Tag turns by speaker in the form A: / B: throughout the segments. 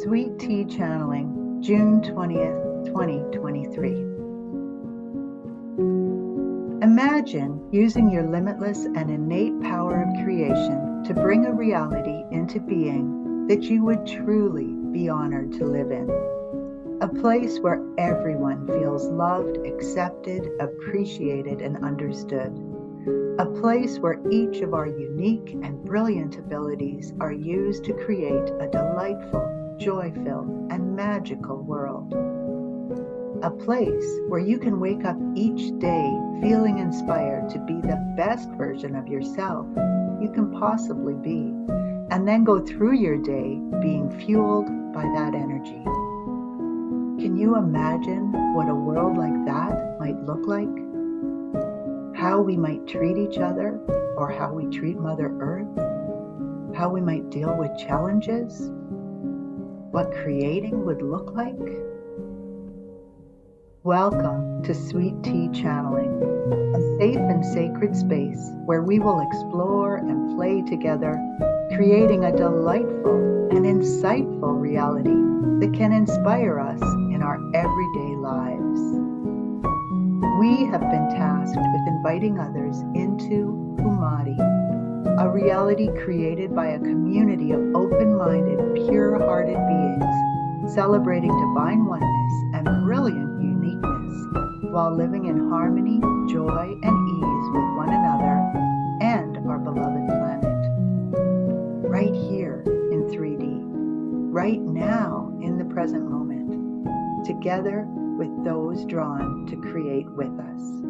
A: Sweet Tea Channeling, June 20th, 2023. Imagine using your limitless and innate power of creation to bring a reality into being that you would truly be honored to live in. A place where everyone feels loved, accepted, appreciated, and understood. A place where each of our unique and brilliant abilities are used to create a delightful, joy-filled, and magical world. A place where you can wake up each day feeling inspired to be the best version of yourself you can possibly be, and then go through your day being fueled by that energy. Can you imagine what a world like that might look like? How we might treat each other, or how we treat Mother Earth? How we might deal with challenges? What creating would look like? Welcome to Sweet Tea Channeling, a safe and sacred space where we will explore and play together, creating a delightful and insightful reality that can inspire us in our everyday lives. We have been tasked with inviting others into Hoomadhi, a reality created by a community of open-minded, pure-hearted beings, celebrating divine oneness and brilliant uniqueness, while living in harmony, joy, and ease with one another and our beloved planet. Right here in 3D, right now in the present moment, together with those drawn to create with us.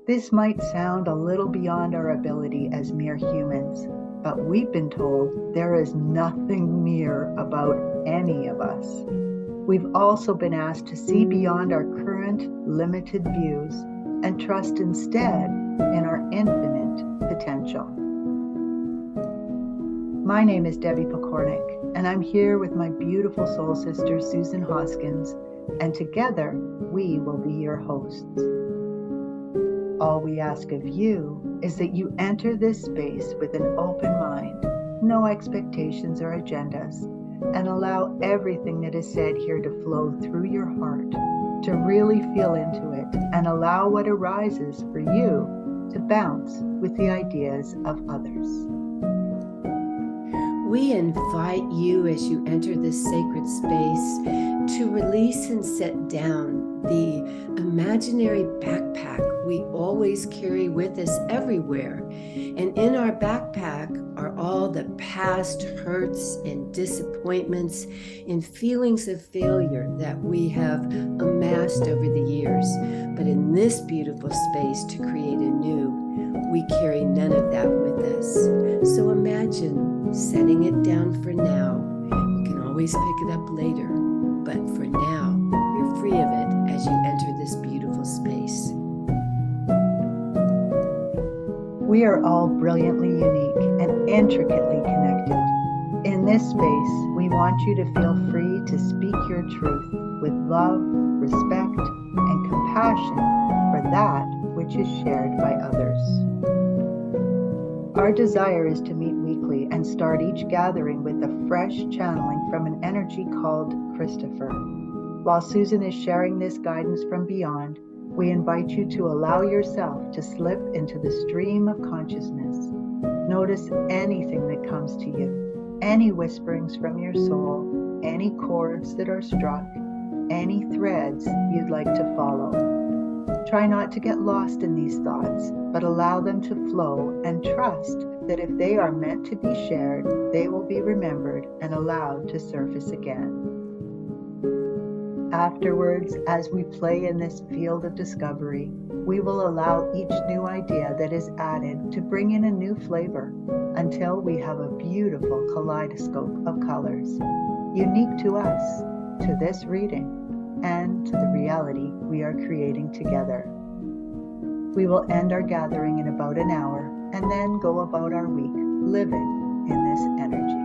A: This might sound a little beyond our ability as mere humans, but we've been told there is nothing mere about any of us. We've also been asked to see beyond our current limited views and trust instead in our infinite potential. My name is Debbie Pokornik, and I'm here with my beautiful soul sister, Susan Hoskins, and together we will be your hosts. All we ask of you is that you enter this space with an open mind, no expectations or agendas, and allow everything that is said here to flow through your heart, to really feel into it, and allow what arises for you to bounce with the ideas of others.
B: We invite you as you enter this sacred space to release and set down the imaginary backpack we always carry with us everywhere. And in our backpack are all the past hurts and disappointments and feelings of failure that we have amassed over the years. But in this beautiful space to create anew, we carry none of that with us. So imagine setting it down for now. You can always pick it up later, but for now, you're free of it as you enter this beautiful space.
A: We are all brilliantly unique and intricately connected. In this space, we want you to feel free to speak your truth with love, respect, and compassion for that which is shared by others. Our desire is to meet weekly and start each gathering with a fresh channeling from an energy called Christopher. While Susan is sharing this guidance from beyond, we invite you to allow yourself to slip into the stream of consciousness. Notice anything that comes to you, any whisperings from your soul, any chords that are struck, any threads you'd like to follow. Try not to get lost in these thoughts, but allow them to flow and trust that if they are meant to be shared, they will be remembered and allowed to surface again. Afterwards, as we play in this field of discovery, we will allow each new idea that is added to bring in a new flavor until we have a beautiful kaleidoscope of colors, unique to us, to this reading, and to the reality we are creating together. We will end our gathering in about an hour and then go about our week living in this energy.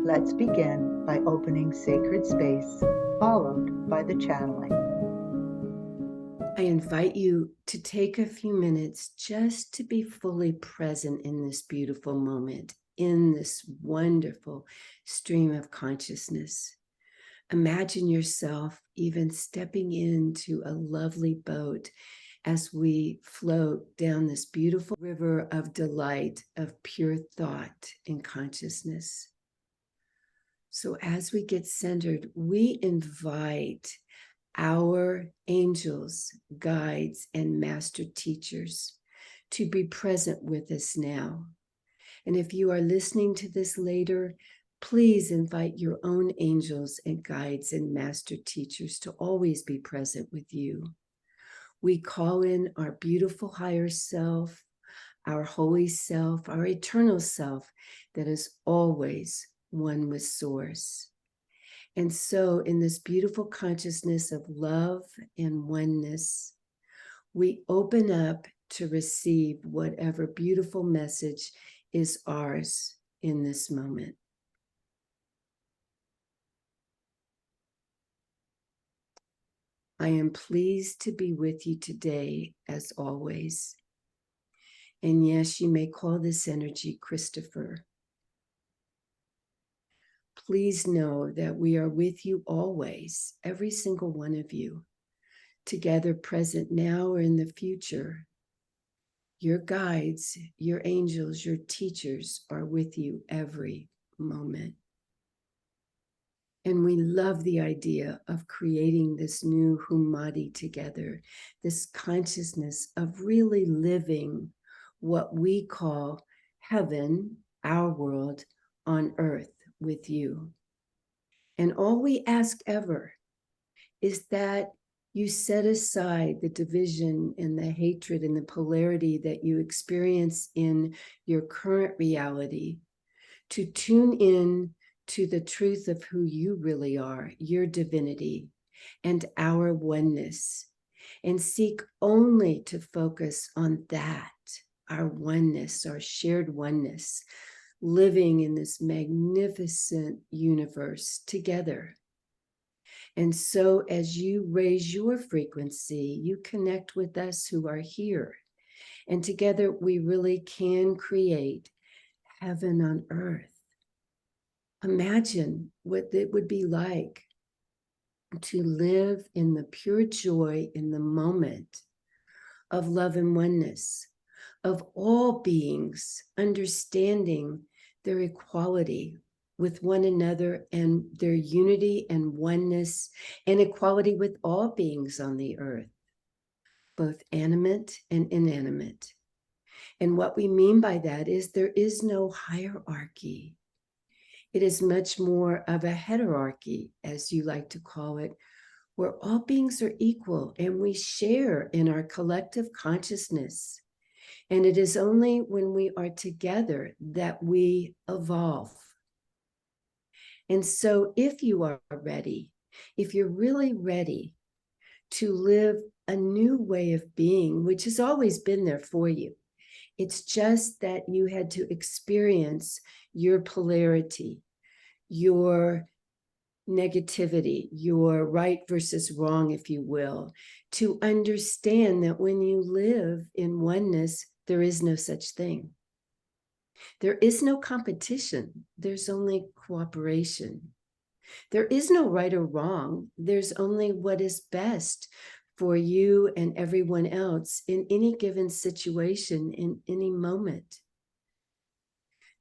A: Let's begin by opening sacred space, followed by the channeling.
B: I invite you to take a few minutes just to be fully present in this beautiful moment in this wonderful stream of consciousness. Imagine yourself even stepping into a lovely boat as we float down this beautiful river of delight, of pure thought and consciousness. So as we get centered, we invite our angels, guides, and master teachers to be present with us now. And if you are listening to this later, please invite your own angels and guides and master teachers to always be present with you. We call in our beautiful higher self, our holy self, our eternal self that is always one with Source. And so in this beautiful consciousness of love and oneness, we open up to receive whatever beautiful message is ours in this moment. I am pleased to be with you today, as always. And yes, you may call this energy Christopher. Please know that we are with you always, every single one of you, together, present now or in the future. Your guides, your angels, your teachers are with you every moment. And we love the idea of creating this new Hoomadhi together, this consciousness of really living what we call heaven, our world, on earth with you. And all we ask ever is that you set aside the division and the hatred and the polarity that you experience in your current reality to tune in to the truth of who you really are, your divinity, and our oneness, and seek only to focus on that, our oneness, our shared oneness, living in this magnificent universe together. And so as you raise your frequency, you connect with us who are here. And together we really can create heaven on earth. Imagine what it would be like to live in the pure joy in the moment of love and oneness, of all beings understanding their equality with one another and their unity and oneness and equality with all beings on the earth, both animate and inanimate. And what we mean by that is there is no hierarchy. It is much more of a heterarchy, as you like to call it, where all beings are equal and we share in our collective consciousness. And it is only when we are together that we evolve. And so if you are ready, if you're really ready to live a new way of being, which has always been there for you, it's just that you had to experience your polarity, your negativity, your right versus wrong, if you will, to understand that when you live in oneness, there is no such thing. There is no competition. There's only cooperation. There is no right or wrong. There's only what is best for you and everyone else in any given situation, in any moment.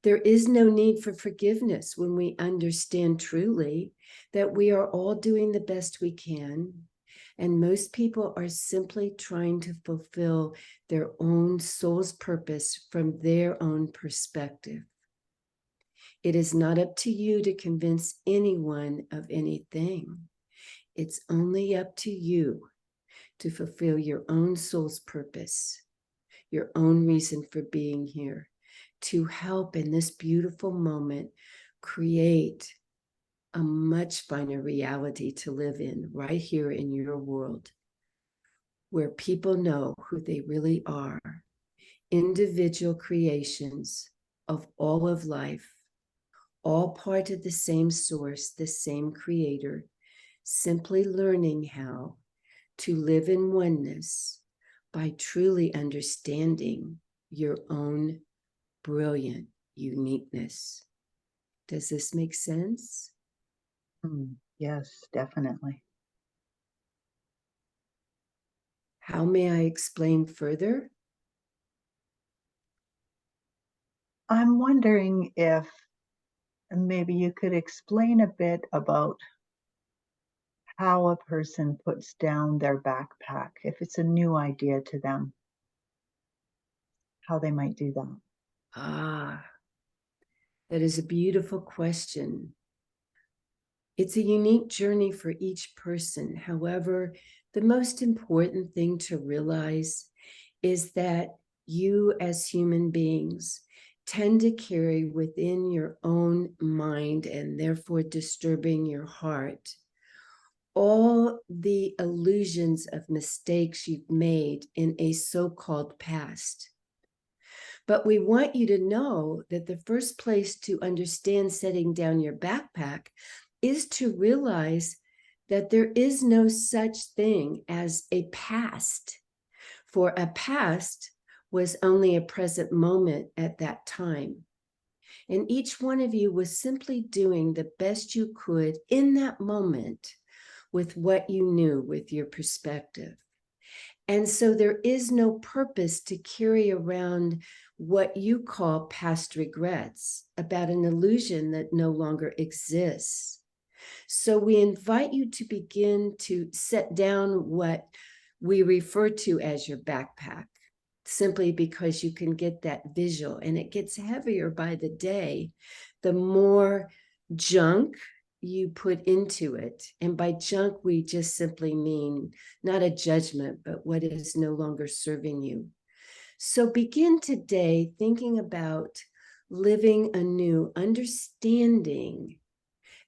B: There is no need for forgiveness when we understand truly that we are all doing the best we can. And most people are simply trying to fulfill their own soul's purpose from their own perspective. It is not up to you to convince anyone of anything. It's only up to you to fulfill your own soul's purpose, your own reason for being here, to help in this beautiful moment create a much finer reality to live in right here in your world, where people know who they really are, individual creations of all of life, all part of the same source, the same creator, simply learning how to live in oneness by truly understanding your own brilliant uniqueness. Does this make sense?
A: Yes, definitely.
B: How may I explain further?
A: I'm wondering if maybe you could explain a bit about how a person puts down their backpack, if it's a new idea to them, how they might do that.
B: Ah, that is a beautiful question. It's a unique journey for each person. However, the most important thing to realize is that you, as human beings, tend to carry within your own mind and therefore disturbing your heart all the illusions of mistakes you've made in a so-called past. But we want you to know that the first place to understand setting down your backpack is to realize that there is no such thing as a past. For a past was only a present moment at that time. And each one of you was simply doing the best you could in that moment with what you knew, with your perspective. And so there is no purpose to carry around what you call past regrets about an illusion that no longer exists. So we invite you to begin to set down what we refer to as your backpack, simply because you can get that visual, and it gets heavier by the day, the more junk you put into it. And by junk, we just simply mean not a judgment, but what is no longer serving you. So begin today thinking about living anew, understanding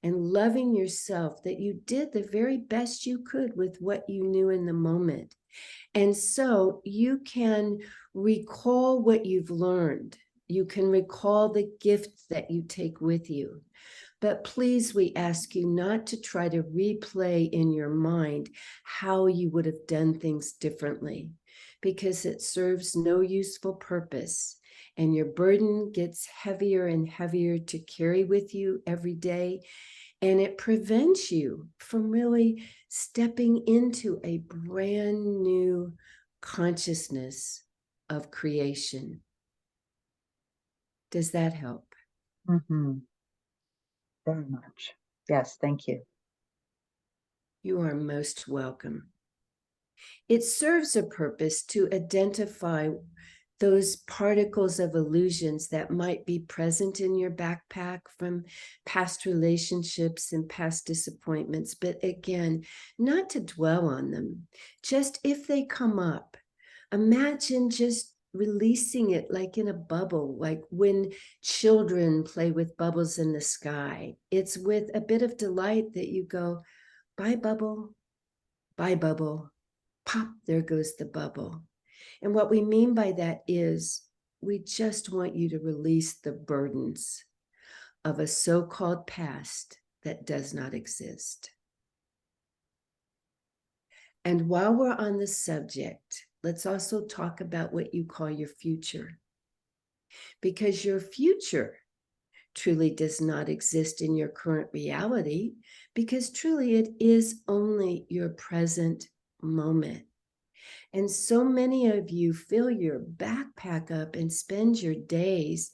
B: and loving yourself that you did the very best you could with what you knew in the moment. And so you can recall what you've learned. You can recall the gifts that you take with you. But please, we ask you not to try to replay in your mind how you would have done things differently, because it serves no useful purpose. And your burden gets heavier and heavier to carry with you every day. And it prevents you from really stepping into a brand new consciousness of creation. Does that help?
A: Hmm. Very much. Yes, thank you.
B: You are most welcome. It serves a purpose to identify those particles of illusions that might be present in your backpack from past relationships and past disappointments. But again, not to dwell on them. Just if they come up, imagine just releasing it like in a bubble, like when children play with bubbles in the sky. It's with a bit of delight that you go, bye, bubble, bye, bubble. Pop, there goes the bubble. And what we mean by that is we just want you to release the burdens of a so-called past that does not exist. And while we're on the subject, let's also talk about what you call your future. Because your future truly does not exist in your current reality, because truly it is only your present moment. And so many of you fill your backpack up and spend your days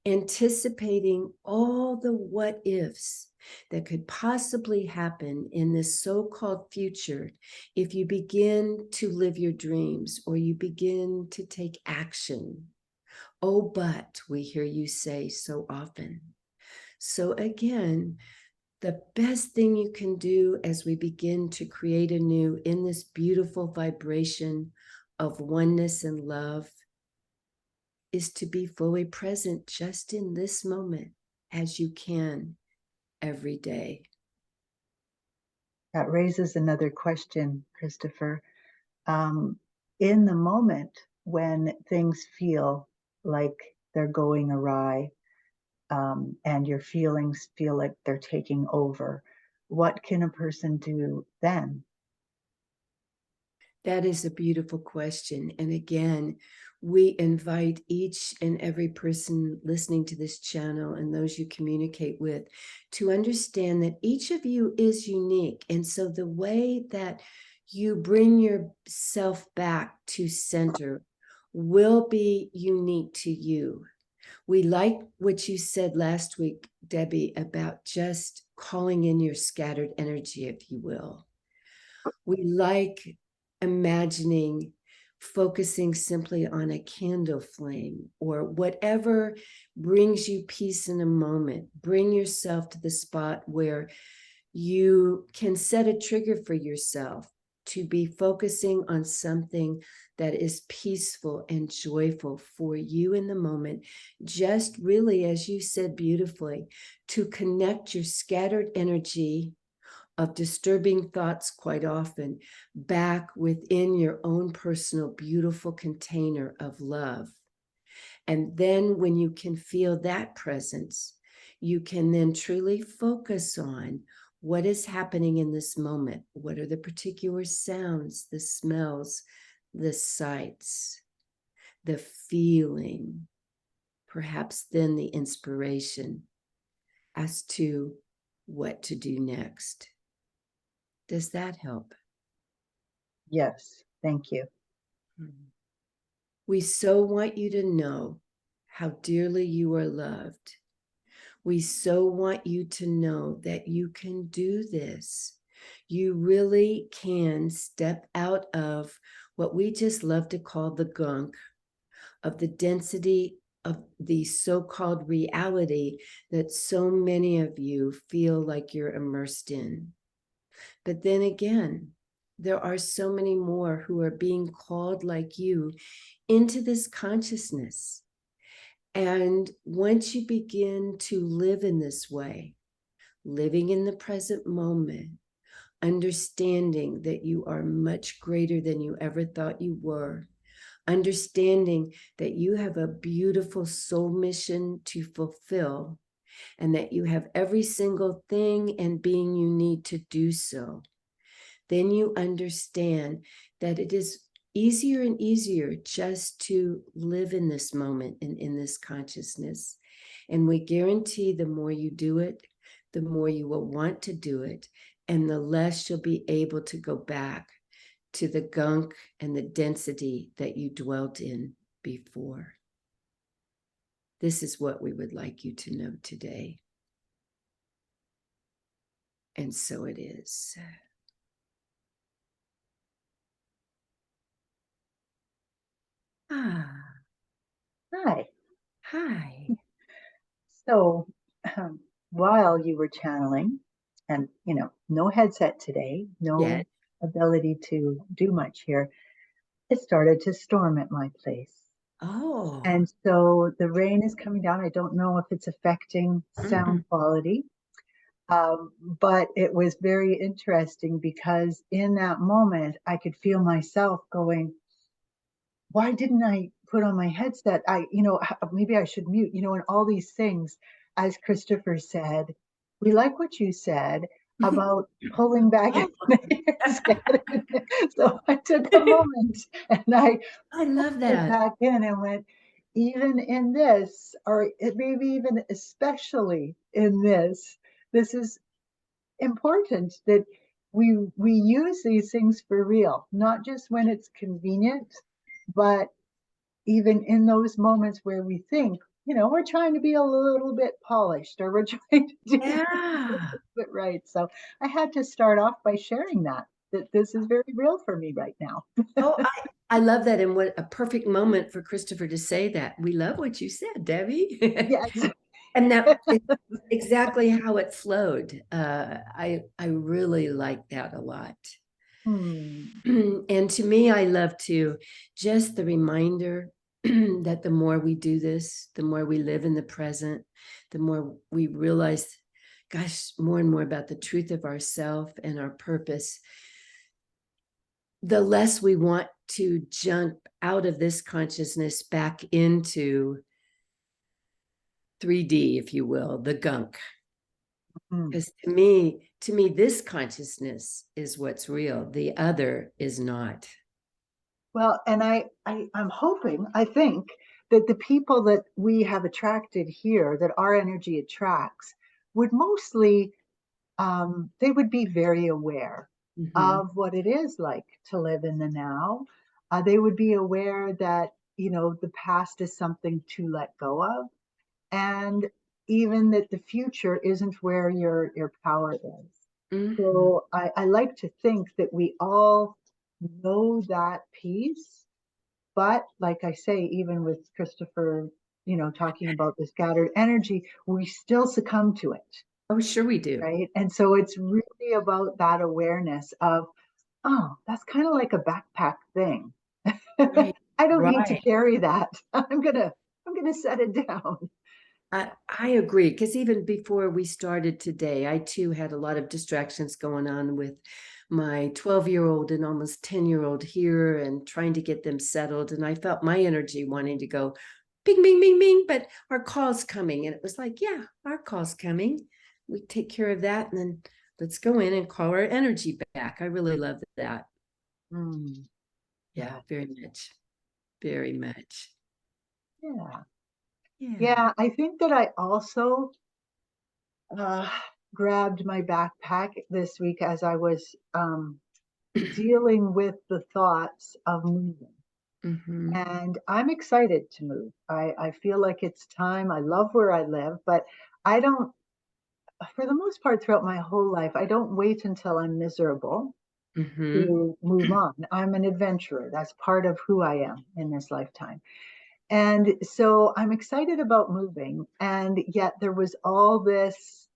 B: anticipating all the what ifs that could possibly happen in this so-called future if you begin to live your dreams or you begin to take action. Oh, but we hear you say so often. So again, the best thing you can do as we begin to create anew in this beautiful vibration of oneness and love is to be fully present just in this moment as you can every day.
A: That raises another question, Christopher. In the moment when things feel like they're going awry, and your feelings feel like they're taking over, what can a person do then?
B: That is a beautiful question. And again, we invite each and every person listening to this channel and those you communicate with to understand that each of you is unique. And so the way that you bring yourself back to center will be unique to you. We like what you said last week, Debbie, about just calling in your scattered energy, if you will. We like imagining focusing simply on a candle flame or whatever brings you peace in a moment. Bring yourself to the spot where you can set a trigger for yourself to be focusing on something that is peaceful and joyful for you in the moment. Just really, as you said beautifully, to connect your scattered energy of disturbing thoughts quite often back within your own personal beautiful container of love. And then when you can feel that presence, you can then truly focus on what is happening in this moment. What are the particular sounds, the smells, the sights, the feeling, perhaps then the inspiration as to what to do next. Does that help?
A: Yes, thank you.
B: We so want you to know how dearly you are loved. We so want you to know that you can do this. You really can step out of what we just love to call the gunk, of the density of the so-called reality that so many of you feel like you're immersed in. But then again, there are so many more who are being called like you into this consciousness. And once you begin to live in this way, living in the present moment, understanding that you are much greater than you ever thought you were, understanding that you have a beautiful soul mission to fulfill, and that you have every single thing and being you need to do so, then you understand that it is easier and easier just to live in this moment and in this consciousness. And we guarantee the more you do it, the more you will want to do it, and the less you'll be able to go back to the gunk and the density that you dwelt in before. This is what we would like you to know today. And so it is. Ah,
A: Hi.
B: hi.
A: So, while you were channeling, and no headset today,
B: Yeah.
A: no ability to do much here, it started to storm at my place.
B: Oh.
A: And so the rain is coming down. I don't know if it's affecting sound quality, but it was very interesting because in that moment, I could feel myself going, why didn't I put on my headset? Maybe I should mute, and all these things. As Christopher said, we like what you said about pulling back in the headset. So I took a moment and I
B: I love
A: put it
B: that.
A: back in and went, even in this, or it maybe even especially in this is important that we use these things for real, not just when it's convenient, but even in those moments where we think, we're trying to be a little bit polished or we're trying to do
B: Yeah.
A: it right. So I had to start off by sharing that this is very real for me right now.
B: Oh, I love that. And what a perfect moment for Christopher to say that. We love what you said, Debbie.
A: Yes.
B: And that is exactly how it flowed. I really like that a lot. And to me, I love to just the reminder that the more we do this, the more we live in the present, the more we realize, gosh, more and more about the truth of ourself and our purpose, the less we want to jump out of this consciousness back into 3D, if you will, the gunk. Because to me, this consciousness is what's real. The other is not.
A: Well, and I'm hoping, I think that the people that we have attracted here, that our energy attracts, would mostly, they would be very aware
B: Hmm.
A: of what it is like to live in the now. They would be aware that, the past is something to let go of, and even that the future isn't where your power is.
B: Hmm.
A: So I like to think that we all know that piece, but like I say, even with Christopher, talking about the scattered energy, we still succumb to it,
B: Oh, sure we do.
A: right? And so it's really about that awareness of, oh, that's kind of like a backpack thing.
B: Right.
A: I don't need to
B: Right.
A: carry that. I'm gonna set it down.
B: I agree, because even before we started today, I too had a lot of distractions going on with my 12-year-old and almost 10-year-old here and trying to get them settled. And I felt my energy wanting to go bing, bing, bing, bing, but our call's coming. And it was like, yeah, our call's coming. We take care of that. And then let's go in and call our energy back. I really love that.
A: Mm,
B: Yeah,
A: yeah,
B: very much. Very much.
A: yeah,
B: Yeah.
A: yeah. I think that I also uh, grabbed my backpack this week as I was dealing with the thoughts of moving.
B: Hmm.
A: And I'm excited to move. I feel like it's time. I love where I live, but I don't, for the most part, throughout my whole life, I don't wait until I'm miserable
B: Hmm.
A: to move on. I'm an adventurer. That's part of who I am in this lifetime. And so I'm excited about moving. And yet there was all this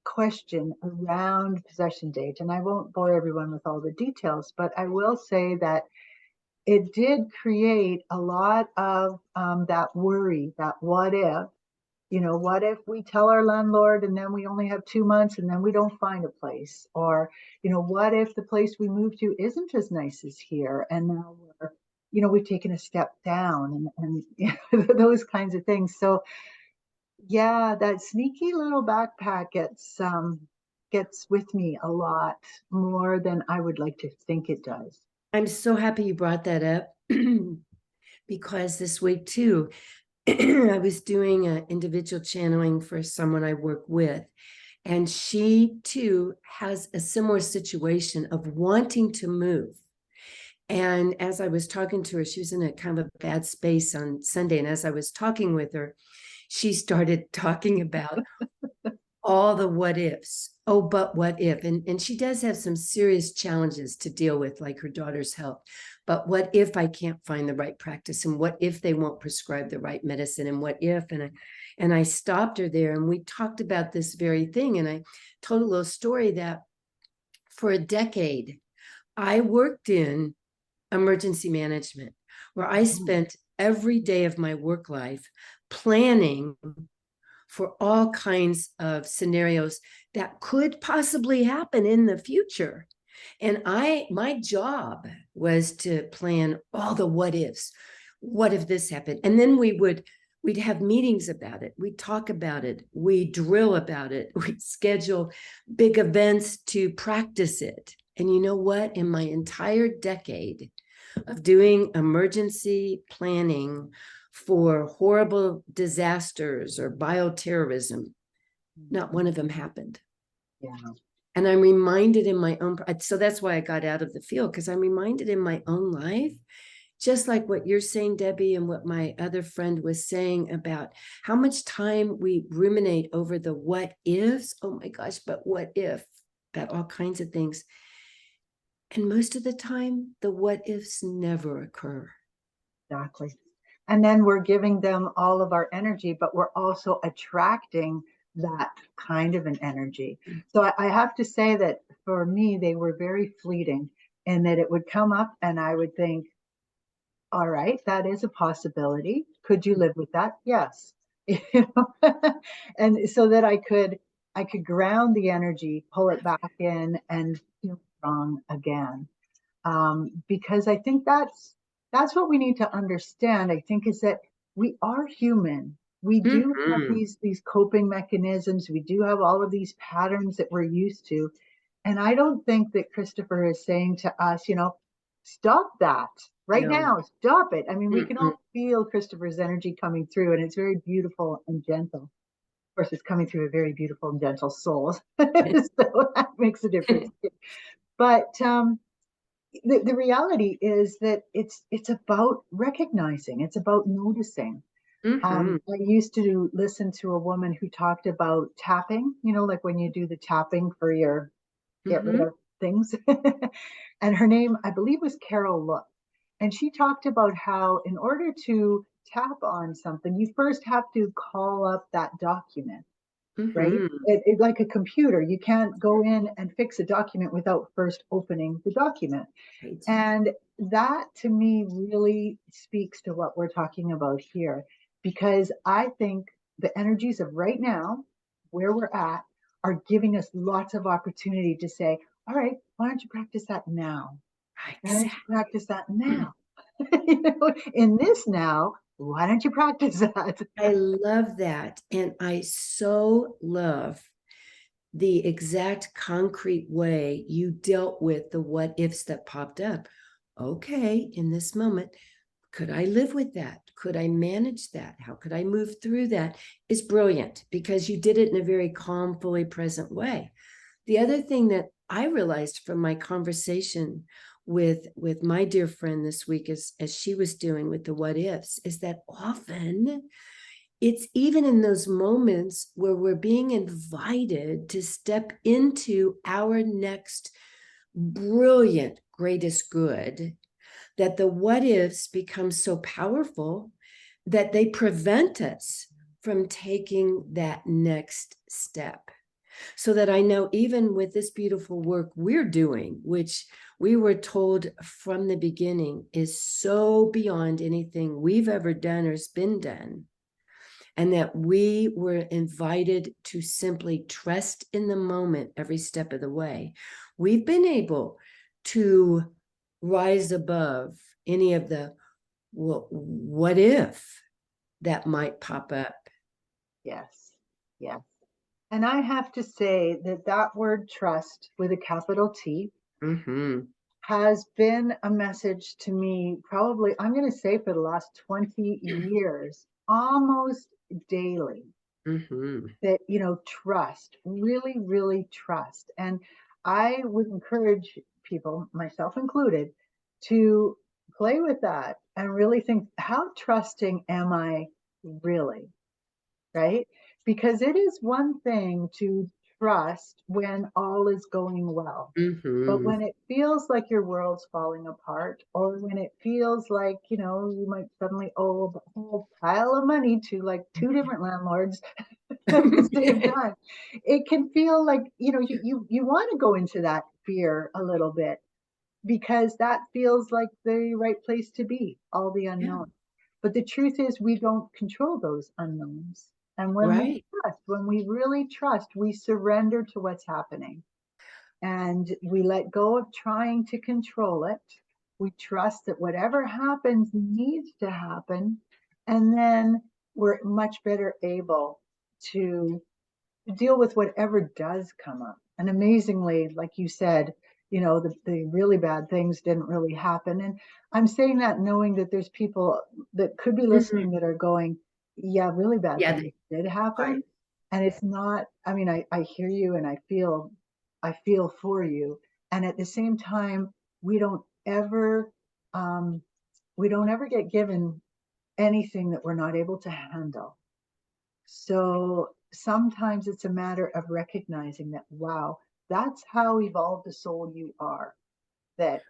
A: question around possession date. And I won't bore everyone with all the details, but I will say that it did create a lot of that worry, that what if, what if we tell our landlord and then we only have 2 months and then we don't find a place? Or, what if the place we move to isn't as nice as here? And now we've taken a step down and those kinds of things. So yeah, that sneaky little backpack gets with me a lot more than I would like to think it does.
B: I'm so happy you brought that up because this week too, I was doing an individual channeling for someone I work with, and she too has a similar situation of wanting to move. And as I was talking to her, she was in a kind of a bad space on Sunday. And as I was talking with her, she started talking about all the what ifs. Oh, but what if? And she does have some serious challenges to deal with, like her daughter's health. But what if I can't find the right practice? And what if they won't prescribe the right medicine? And what if? And I stopped her there and we talked about this very thing. And I told a little story that for a decade, I worked in emergency management, where I
A: Mhm.
B: spent every day of my work life planning for all kinds of scenarios that could possibly happen in the future. And my job was to plan all the what ifs. What if this happened? And then we'd have meetings about it. We'd talk about it. We drill about it. We'd schedule big events to practice it. And you know what? In my entire decade of doing emergency planning for horrible disasters or bioterrorism, not one of them happened.
A: Yeah.
B: And I'm reminded in my own, so that's why I got out of the field, because I'm reminded in my own life, just like what you're saying, Debbie, and what my other friend was saying about how much time we ruminate over the what ifs. Oh my gosh, but what if? About all kinds of things. And most of the time, the what ifs never occur.
A: Exactly. And then we're giving them all of our energy, but we're also attracting that kind of an energy. So I have to say that for me, they were very fleeting, and that it would come up and I would think, all right, that is a possibility. Could you live with that? Yes. You know? And so that I could ground the energy, pull it back in and feel strong again. Because I think that's what we need to understand. I think is that we are human. We do have
B: Mm-hmm.
A: these coping mechanisms. We do have all of these patterns that we're used to. And I don't think that Christopher is saying to us, stop that right
B: No.
A: now. Stop it. I mean, we can
B: Mm-mm.
A: all feel Christopher's energy coming through, and it's very beautiful and gentle. Of course, it's coming through a very beautiful and gentle soul. So that makes a difference. But the reality is that it's about recognizing, it's about noticing.
B: Mm-hmm.
A: I used to listen to a woman who talked about tapping, like when you do the tapping for your get rid
B: Mm-hmm.
A: of things. And her name, I believe, was Carol Look. And she talked about how in order to tap on something, you first have to call up that document, right?
B: Mm-hmm.
A: Like a computer, you can't go in and fix a document without first opening the document.
B: Right.
A: And that to me really speaks to what we're talking about here, because I think the energies of right now, where we're at, are giving us lots of opportunity to say, all right, why don't you practice that now? Why don't you practice that
B: Exactly.
A: now? In this now, why don't you practice that?
B: I love that. And I so love the exact concrete way you dealt with the what ifs that popped up. Okay, in this moment, could I live with that? Could I manage that? How could I move through that? Is brilliant because you did it in a very calm, fully present way. The other thing that I realized from my conversation with my dear friend this week as she was doing with the what ifs is that often it's even in those moments where we're being invited to step into our next brilliant greatest good that the what ifs become so powerful that they prevent us from taking that next step. So that I know even with this beautiful work we're doing, which we were told from the beginning is so beyond anything we've ever done or has been done, and that we were invited to simply trust in the moment every step of the way, we've been able to rise above any of the what if that might pop up.
A: Yes, yes. And I have to say that that word trust with a capital T
B: Mm-hmm.
A: has been a message to me probably, I'm going to say for the last 20 years, almost daily,
B: Mm-hmm.
A: that, trust, really, really trust. And I would encourage people, myself included, to play with that and really think, how trusting am I really? Right? Because it is one thing to trust when all is going well. But
B: Mm-hmm.
A: when it feels like your world's falling apart, or when it feels like, you might suddenly owe a whole pile of money to like two different landlords at the same time, it can feel like, you want to go into that fear a little bit because that feels like the right place to be, all the
B: Yeah,
A: unknown. But the truth is, we don't control those unknowns. And
B: right.
A: when we really trust, we surrender to what's happening and we let go of trying to control it. We trust that whatever happens needs to happen. And then we're much better able to deal with whatever does come up. And amazingly, like you said, the really bad things didn't really happen. And I'm saying that knowing that there's people that could be
B: Mm-hmm.
A: listening that are going, yeah, really bad
B: Yeah,
A: things did
B: right.
A: happen. And it's not, I mean, I hear you and I feel for you. And at the same time, we don't ever, um, we don't ever get given anything that we're not able to handle. So sometimes it's a matter of recognizing that, wow, that's how evolved the soul you are. That,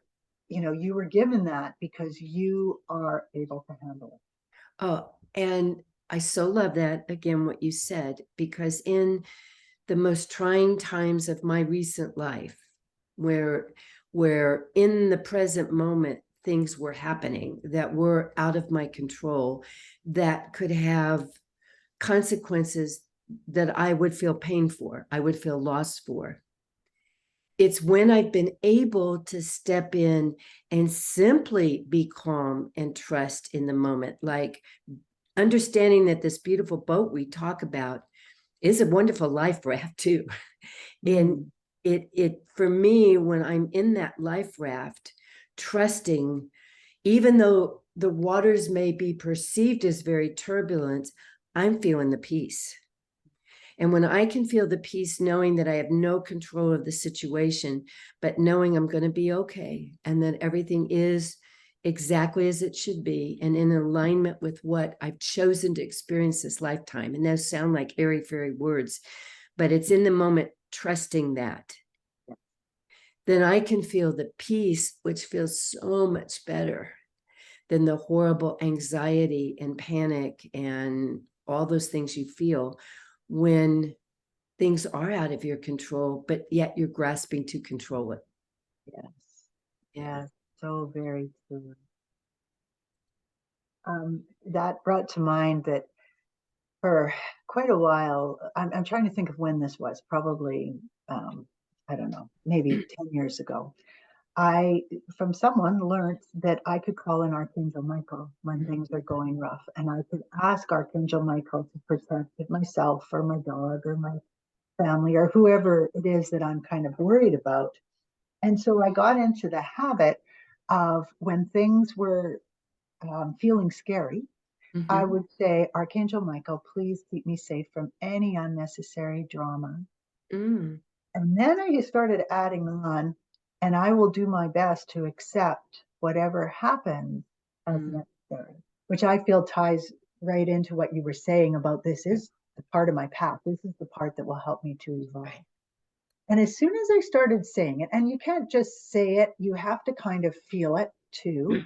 A: you were given that because you are able to handle it.
B: Oh, and I so love that again, what you said, because in the most trying times of my recent life, where in the present moment things were happening that were out of my control, that could have consequences that I would feel pain for, I would feel loss for. It's when I've been able to step in and simply be calm and trust in the moment, like understanding that this beautiful boat we talk about is a wonderful life raft too. And
A: Mm.
B: it for me, when I'm in that life raft, trusting, even though the waters may be perceived as very turbulent, I'm feeling the peace. And when I can feel the peace, knowing that I have no control of the situation, but knowing I'm going to be okay, and that everything is exactly as it should be, and in alignment with what I've chosen to experience this lifetime. And those sound like airy fairy words, but it's in the moment, trusting that. Then I can feel the peace, which feels so much better than the horrible anxiety and panic and all those things you feel when things are out of your control, but yet you're grasping to control it.
A: Yes. Yes. So very true. That brought to mind that for quite a while, I'm trying to think of when this was, probably, I don't know, maybe 10 years ago. I, from someone, learned that I could call in Archangel Michael when things are going rough, and I could ask Archangel Michael to protect myself or my dog or my family or whoever it is that I'm kind of worried about. And so I got into the habit of when things were feeling scary, I would say, Archangel Michael, please keep me safe from any unnecessary drama.
B: Mm.
A: And then I started adding on, and I will do my best to accept whatever happens as necessary, which I feel ties right into what you were saying about this is the part of my path. This is the part that will help me to evolve.
B: Right.
A: And as soon as I started saying it, and you can't just say it, you have to kind of feel it too.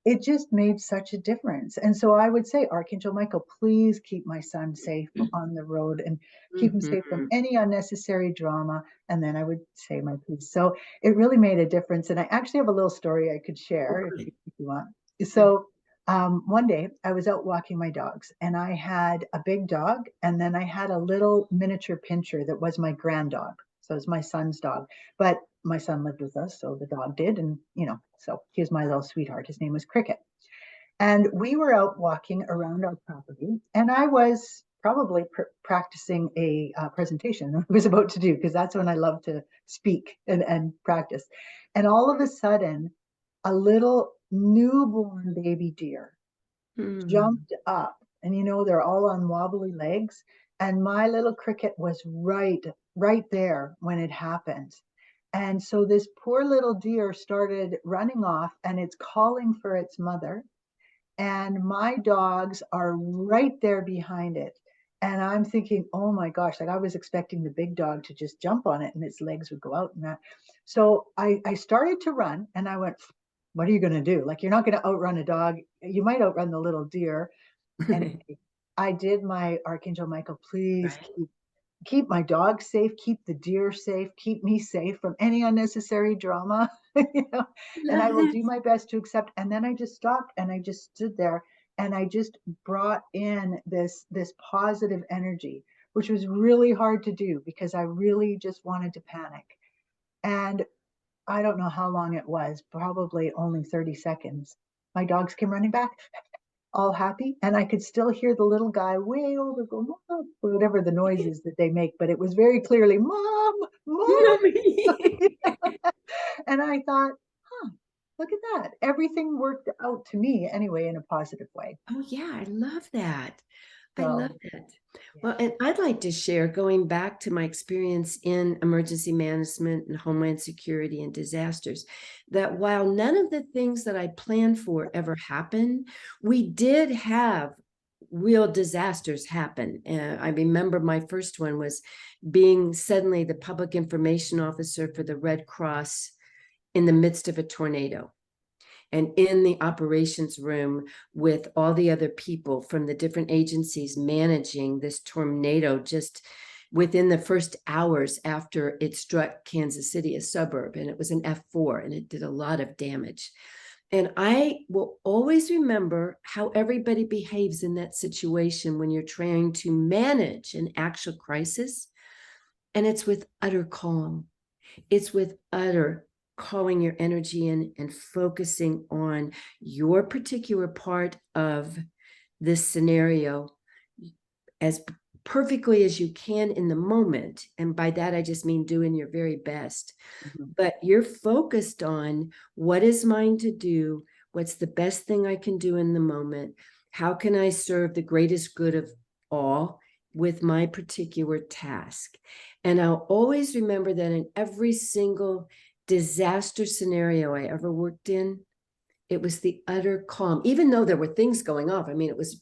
A: It just made such a difference. And so I would say, Archangel Michael, please keep my son safe on the road and keep him safe from any unnecessary drama. And then I would say my piece. So it really made a difference. And I actually have a little story I could share if you want. So one day I was out walking my dogs, and I had a big dog, and then I had a little miniature pinscher that was my grand dog. So it was my son's dog. But my son lived with us, so the dog did. And, so he was my little sweetheart. His name was Cricket. And we were out walking around our property, and I was probably practicing a presentation I was about to do, because that's when I love to speak and practice. And all of a sudden, a little newborn baby deer jumped up, and they're all on wobbly legs. And my little Cricket was right there when it happened. And so this poor little deer started running off, and it's calling for its mother. And my dogs are right there behind it. And I'm thinking, oh my gosh, like I was expecting the big dog to just jump on it and its legs would go out and that. So I started to run, and I went, what are you going to do? Like, you're not going to outrun a dog. You might outrun the little deer. And I did my Archangel Michael, please keep my dog safe, keep the deer safe, keep me safe from any unnecessary drama, and I will do my best to accept. And then I just stopped, and I just stood there, and I just brought in this positive energy, which was really hard to do because I really just wanted to panic. And I don't know how long it was, probably only 30 seconds. My dogs came running back, all happy, and I could still hear the little guy way over go, Mom, whatever the noise is that they make, but it was very clearly, Mom, Mom. And I thought, look at that. Everything worked out to me anyway in a positive way.
B: Oh, yeah, I love that.
A: So,
B: I love that. Well, and I'd like to share, going back to my experience in emergency management and homeland security and disasters, that while none of the things that I planned for ever happened, we did have real disasters happen. I remember my first one was being suddenly the public information officer for the Red Cross in the midst of a tornado, and in the operations room with all the other people from the different agencies managing this tornado just within the first hours after it struck Kansas City, a suburb, and it was an F4, and it did a lot of damage. And I will always remember how everybody behaves in that situation when you're trying to manage an actual crisis. And it's with utter calm. It's with utter calling your energy in and focusing on your particular part of this scenario as perfectly as you can in the moment. And by that, I just mean doing your very best. But you're focused on what is mine to do, what's the best thing I can do in the moment, how can I serve the greatest good of all with my particular task. And I'll always remember that in every single disaster scenario I ever worked in, it was the utter calm, even though there were things going off. I mean, it was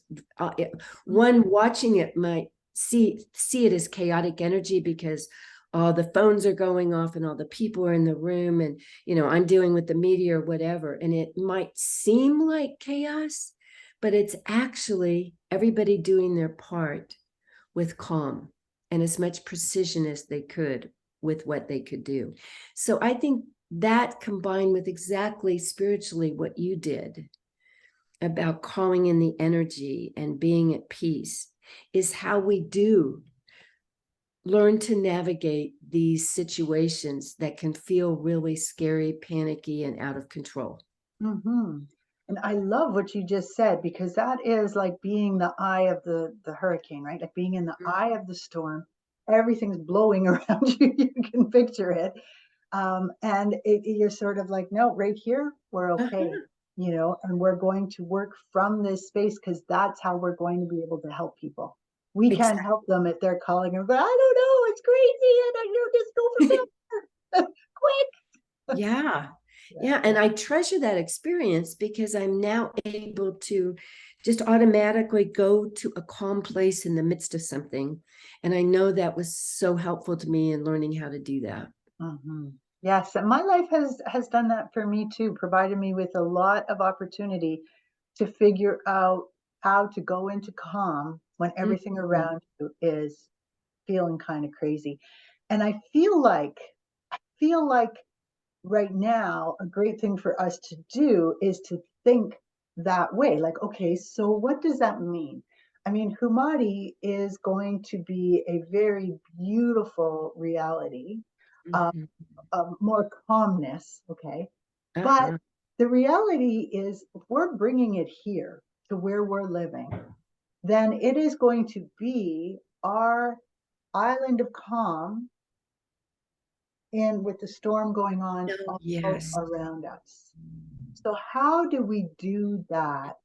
B: one watching it might see it as chaotic energy because all the phones are going off and all the people are in the room, and I'm dealing with the media or whatever, and it might seem like chaos, but it's actually everybody doing their part with calm and as much precision as they could with what they could do. So I think that, combined with exactly spiritually what you did about calling in the energy and being at peace, is how we do learn to navigate these situations that can feel really scary, panicky, and out of control.
A: And I love what you just said, because that is like being the eye of the hurricane, right? Like being in the eye of the storm. Everything's blowing around you. You can picture it. And you're sort of like, no, right here, we're okay, and we're going to work from this space, because that's how we're going to be able to help people. We can't help them if they're calling and go, I don't know, it's crazy, and I know, just go for that quick.
B: Yeah. And I treasure that experience because I'm now able to just automatically go to a calm place in the midst of something. And I know that was so helpful to me in learning how to do that.
A: Yes, and my life has done that for me too, provided me with a lot of opportunity to figure out how to go into calm when everything around you is feeling kind of crazy. And I feel like right now a great thing for us to do is to think that way. Like, okay, so what does that mean? I mean, Hoomadhi is going to be a very beautiful reality. More calmness, okay? But the reality is, if we're bringing it here to where we're living, then it is going to be our island of calm, and with the storm going on all around us. So how do we do that,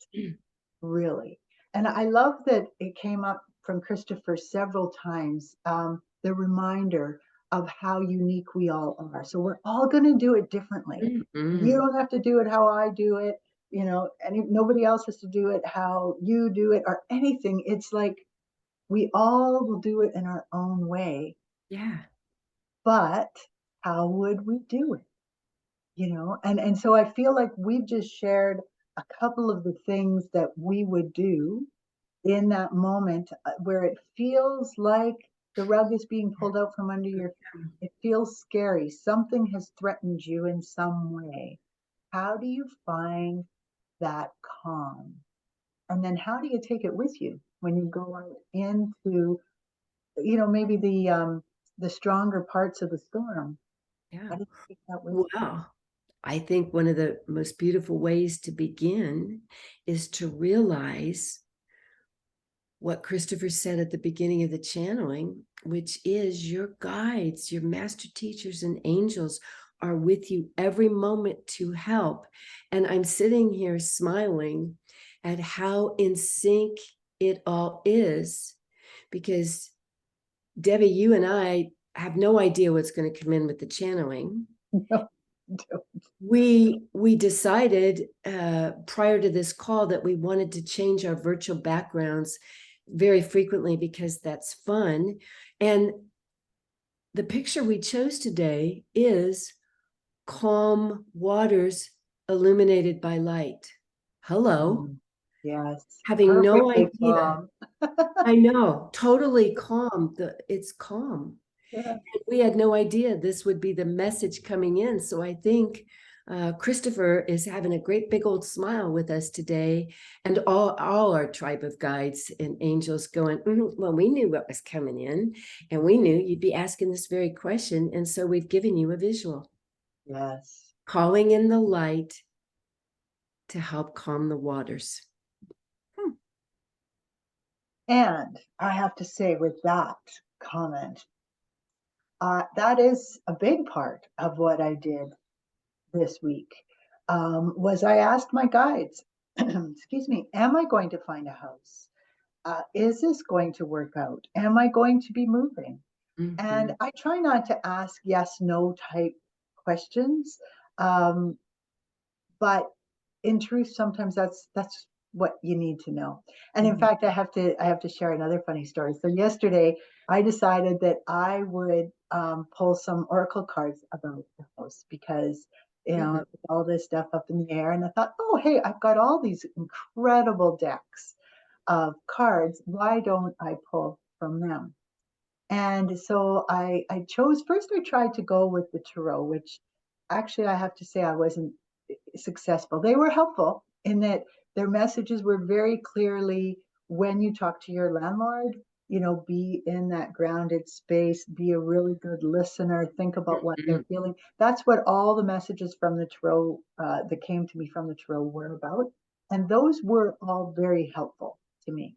A: really? And I love that it came up from Christopher several times, the reminder of how unique we all are. So we're all going to do it differently. You don't have to do it how I do it, and nobody else has to do it how you do it or anything. It's like we all will do it in our own way.
B: Yeah.
A: But how would we do it? And so I feel like we've just shared a couple of the things that we would do in that moment, where it feels like the rug is being pulled out from under your feet. It feels scary. Something has threatened you in some way. How do you find that calm? And then how do you take it with you when you go out into, maybe the stronger parts of the storm? How do you take that with you?
B: Wow. I think one of the most beautiful ways to begin is to realize what Christopher said at the beginning of the channeling, which is your guides, your master teachers and angels are with you every moment to help. And I'm sitting here smiling at how in sync it all is, because Debbie, you and I have no idea what's going to come in with the channeling.
A: No,
B: We decided prior to this call that we wanted to change our virtual backgrounds very frequently because that's fun. And the picture we chose today is calm waters illuminated by light. Hello.
A: Yes.
B: Having no
A: Perfectly
B: idea.
A: calm.
B: I know, totally calm. It's calm.
A: Yeah.
B: We had no idea this would be the message coming in. So I think Christopher is having a great big old smile with us today, and all our tribe of guides and angels going, well, we knew what was coming in, and we knew you'd be asking this very question. And so we've given you a visual.
A: Yes.
B: Calling in the light to help calm the waters.
A: And I have to say, with that comment, that is a big part of what I did this week. Was I asked my guides, excuse me, am I going to find a house? Is this going to work out? Am I going to be moving? And
B: Mhm.
A: I try not to ask yes, no type questions. Um, but in truth, sometimes that's what you need to know. And in
B: Mhm.
A: fact, I have to share another funny story. So yesterday, I decided that I would pull some oracle cards about the house because
B: Mhm.
A: all this stuff up in the air, and I thought, oh hey, I've got all these incredible decks of cards. Why don't I pull from them? And so I chose first. I tried to go with the tarot, which actually I have to say I wasn't successful. They were helpful in that their messages were very clearly when you talk to your landlord, be in that grounded space, be a really good listener, think about what they're
B: Mhm.
A: feeling. That's what all the messages from the tarot that came to me from the tarot were about. And those were all very helpful to me.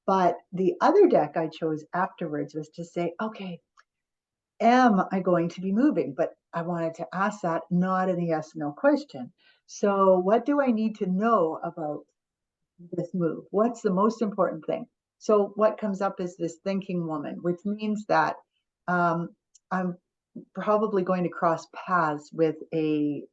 A: But the other deck I chose afterwards was to say, okay, am I going to be moving? But I wanted to ask that, not in a yes no question. So, what do I need to know about this move? What's the most important thing? So, what comes up is this thinking woman, which means that um, I'm probably going to cross paths with a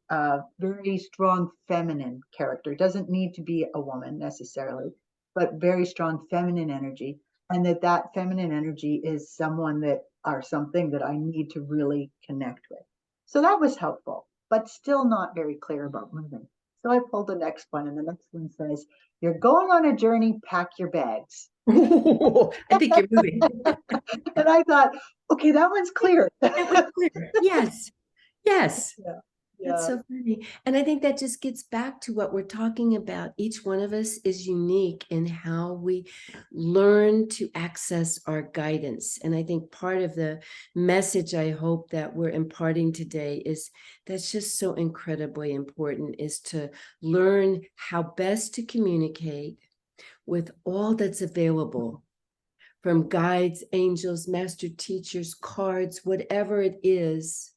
A: very strong feminine character. It doesn't need to be a woman necessarily, but very strong feminine energy. And that feminine energy is someone that or something that I need to really connect with. So that was helpful, but still not very clear about moving. So I pulled the next one, and the next one says, "You're going on a journey, pack your bags."
B: I think you're moving.
A: And I thought, okay, that one's clear.
B: That was clear. Yes. Yes.
A: Yeah,
B: That's
A: yeah.
B: so funny. And I think that just gets back to what we're talking about. Each one of us is unique in how we learn to access our guidance. And I think part of the message I hope that we're imparting today is that's just so incredibly important is to learn how best to communicate with all that's available from guides, angels, master teachers, cards, whatever it is,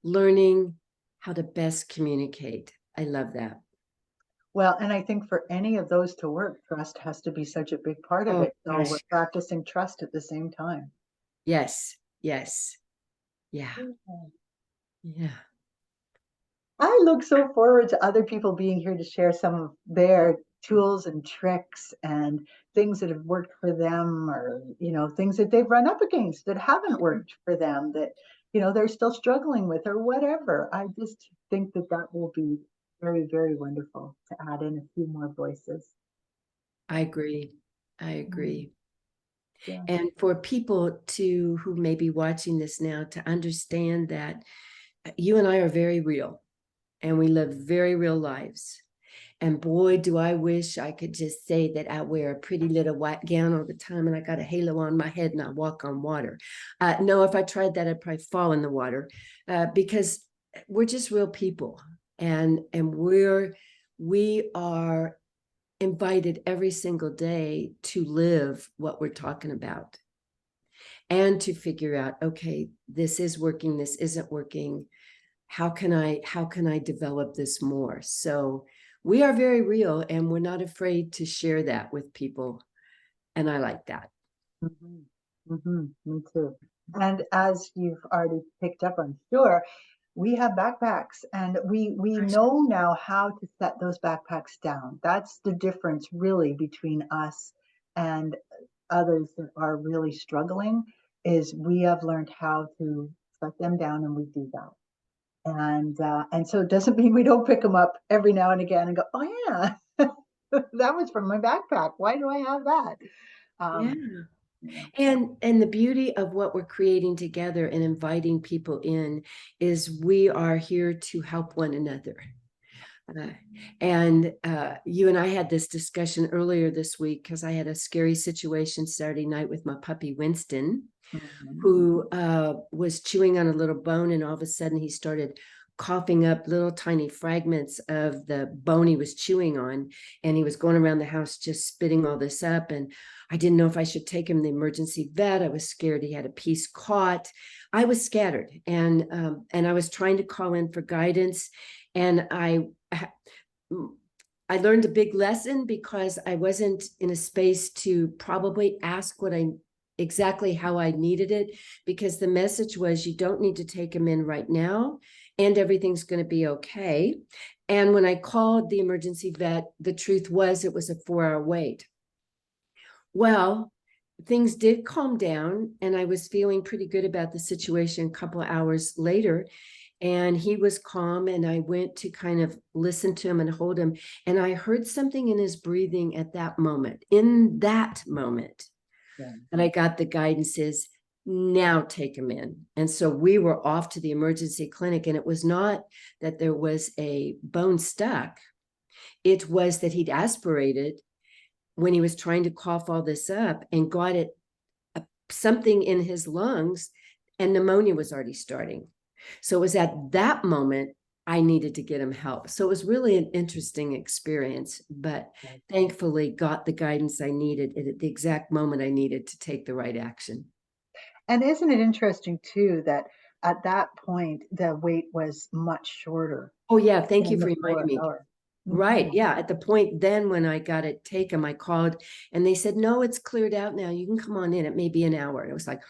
B: learning how to best communicate. I love that.
A: Well, and I think for any of those to work, trust has to be such a big part of
B: Oh
A: it. So we're
B: gosh.
A: practicing trust at the same time.
B: Yes. Yes. Yeah.
A: Yeah.
B: Yeah.
A: I look so forward to other people being here to share some of their tools and tricks and things that have worked for them or, things that they've run up against that haven't worked for them that, they're still struggling with or whatever. I just think that that will be very, very wonderful to add in a few more voices.
B: I agree. I
A: Mm,
B: agree.
A: yeah.
B: And for people to who may be watching this now to understand that you and I are very real and we live very real lives. And boy, do I wish I could just say that I wear a pretty little white gown all the time and I got a halo on my head and I walk on water. No, if I tried that, I'd probably fall in the water because we're just real people, and we are invited every single day to live what we're talking about and to figure out, okay, this is working, this isn't working. How can I develop this more? So we are very real and we're not afraid to share that with people. And I like that.
A: Mhm. Me too. And as you've already picked up, I'm sure, we have backpacks and we know now how to set those backpacks down. That's the difference really between us and others that are really struggling is we have learned how to set them down and we do that. And so it doesn't mean we don't pick them up every now and again and go, oh yeah, that was from my backpack. Why do I have that?
B: Yeah.
A: Um, yeah.
B: And the beauty of what we're creating together and inviting people in is we are here to help one another. And you and I had this discussion earlier this week because I had a scary situation Saturday night with my puppy Winston,
A: Mhm.
B: who was chewing on a little bone, and all of a sudden he started coughing up little tiny fragments of the bone he was chewing on. And he was going around the house just spitting all this up. And I didn't know if I should take him to the emergency vet. I was scared he had a piece caught. I was scattered, and I was trying to call in for guidance. And I learned a big lesson because I wasn't in a space to probably ask exactly how I needed it, because the message was, you don't need to take him in right now and everything's going to be okay. And when I called the emergency vet, the truth was it was a 4-hour wait. Well, things did calm down and I was feeling pretty good about the situation a couple of hours later. And he was calm, and I went to kind of listen to him and hold him. And I heard something in his breathing at that moment,
A: Yeah.
B: and I got the guidance is, now take him in. And so we were off to the emergency clinic, and it was not that there was a bone stuck. It was that he'd aspirated when he was trying to cough all this up and got it something in his lungs, and pneumonia was already starting. So it was at that moment I needed to get him help. So it was really an interesting experience, but thankfully got the guidance I needed at the exact moment I needed to take the right action.
A: And isn't it interesting too that at that point the wait was much shorter
B: Oh yeah, thank you
A: than
B: for
A: the
B: reminding
A: four
B: me.
A: hour?
B: Right.
A: Mhm.
B: Yeah. At the point then when I got it taken, I called and they said, no, it's cleared out now. You can come on in. It may be an hour. And it was like,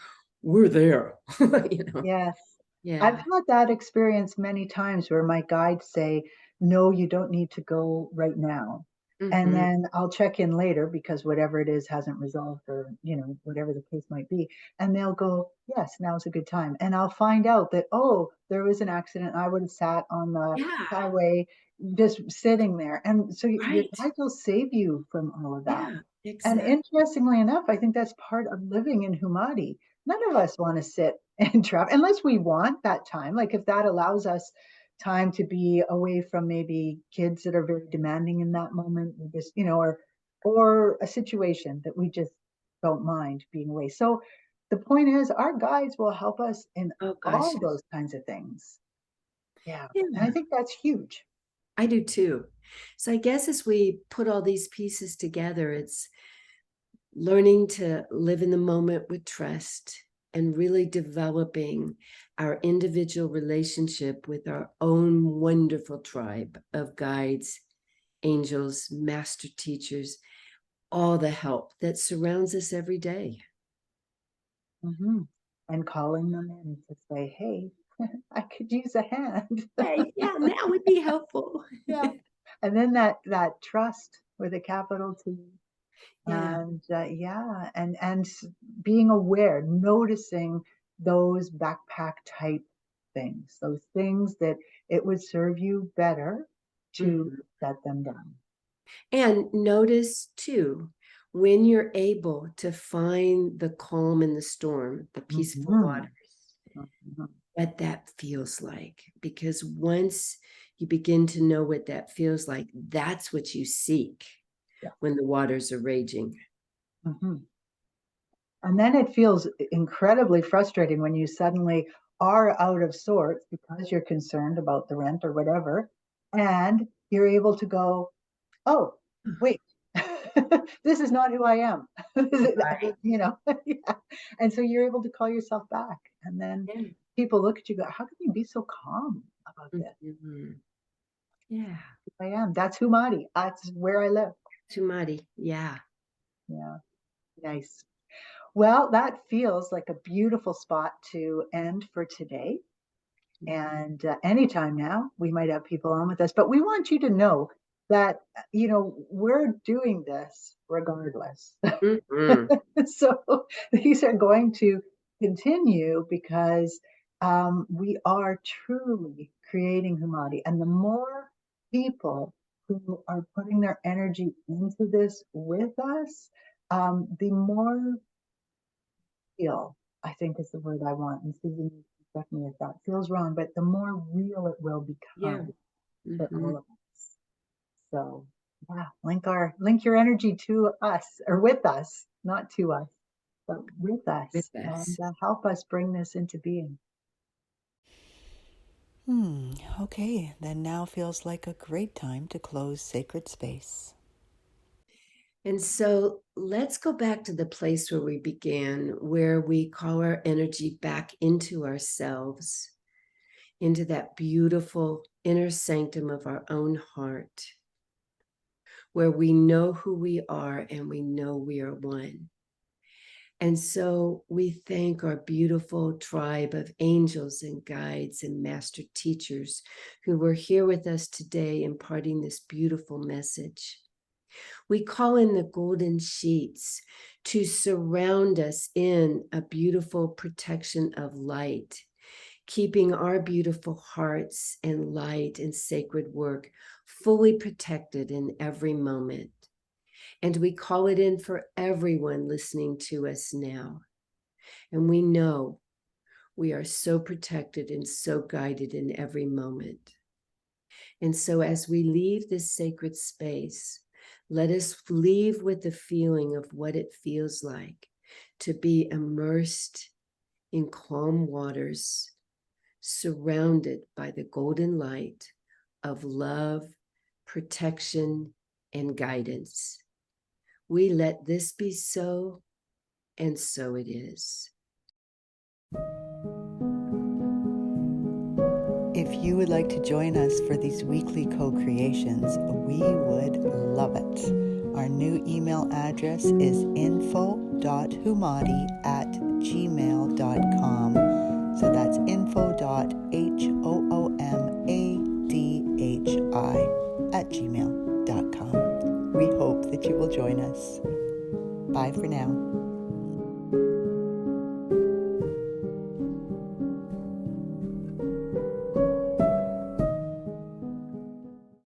B: we're there.
A: Yes. I've
B: Yeah.
A: had that experience many times where my guides say, "No, you don't need to go right now." And
B: Mm-hmm.
A: then I'll check in later because whatever it is hasn't resolved or, whatever the case might be. And they'll go, "Yes, now's a good time." And I'll find out that, oh, there was an accident. I would have sat on the
B: Yeah.
A: highway just sitting there. And so your
B: Right.
A: guide will save you from all of that.
B: Yeah.
A: And
B: Exactly.
A: interestingly enough, I think that's part of living in Hoomadhi. None of us want to sit in traffic unless we want that time. Like if that allows us time to be away from maybe kids that are very demanding in that moment, or just, or a situation that we just don't mind being away. So the point is our guides will help us in
B: Oh
A: all
B: gosh.
A: those kinds of things. Yeah. And I
B: Yeah.
A: think that's huge.
B: I do too. So I guess as we put all these pieces together, it's learning to live in the moment with trust and really developing our individual relationship with our own wonderful tribe of guides, angels, master teachers, all the help that surrounds us every day.
A: Hmm. And calling them in to say, hey, I could use a hand.
B: Hey, yeah, that would be helpful.
A: Yeah. And then that trust with a capital T.
B: Yeah.
A: And yeah, and being aware, noticing those backpack type things, those things that it would serve you better to
B: Mhm.
A: set them down.
B: And notice too, when you're able to find the calm in the storm, the peaceful
A: Mhm.
B: waters,
A: Mhm.
B: what that feels like. Because once you begin to know what that feels like, that's what you seek
A: Yeah.
B: when the waters are raging.
A: Mhm. And then it feels incredibly frustrating when you suddenly are out of sorts because you're concerned about the rent or whatever, and you're able to go, oh, wait, this is not who I am.
B: Right.
A: Yeah. And so you're able to call yourself back. And then
B: Yeah.
A: people look at you and go, how can you be so calm about this?
B: Mhm. Yeah.
A: I am. That's Humadi. That's where I live.
B: Tumadi. Yeah.
A: Yeah. Nice. Well, that feels like a beautiful spot to end for today. And anytime now, we might have people on with us, but we want you to know that, we're doing this regardless.
B: Mhm.
A: So these are going to continue because we are truly creating Humadi. And the more people who are putting their energy into this with us, the more feel, I think is the word I want. And Susan, you correct me if that feels wrong, but the more real it will
B: Yeah.
A: become for
B: Mhm.
A: all of us. So yeah, link your energy to us or with us, not to us, but with
B: With
A: us, and
B: us.
A: help us bring this into being. Okay, then now feels like a great time to close sacred space.
B: And so let's go back to the place where we began, where we call our energy back into ourselves, into that beautiful inner sanctum of our own heart, where we know who we are and we know we are one. And so we thank our beautiful tribe of angels and guides and master teachers who were here with us today imparting this beautiful message. We call in the golden sheets to surround us in a beautiful protection of light, keeping our beautiful hearts and light and sacred work fully protected in every moment. And we call it in for everyone listening to us now. And we know we are so protected and so guided in every moment. And so as we leave this sacred space, let us leave with the feeling of what it feels like to be immersed in calm waters, surrounded by the golden light of love, protection, and guidance. We let this be so, and so it is.
A: If you would like to join us for these weekly co-creations, we would love it. Our new email address is info.hoomadhi@gmail.com. So that's info.hoomadhi@gmail.com. We hope that you will join us. Bye for now.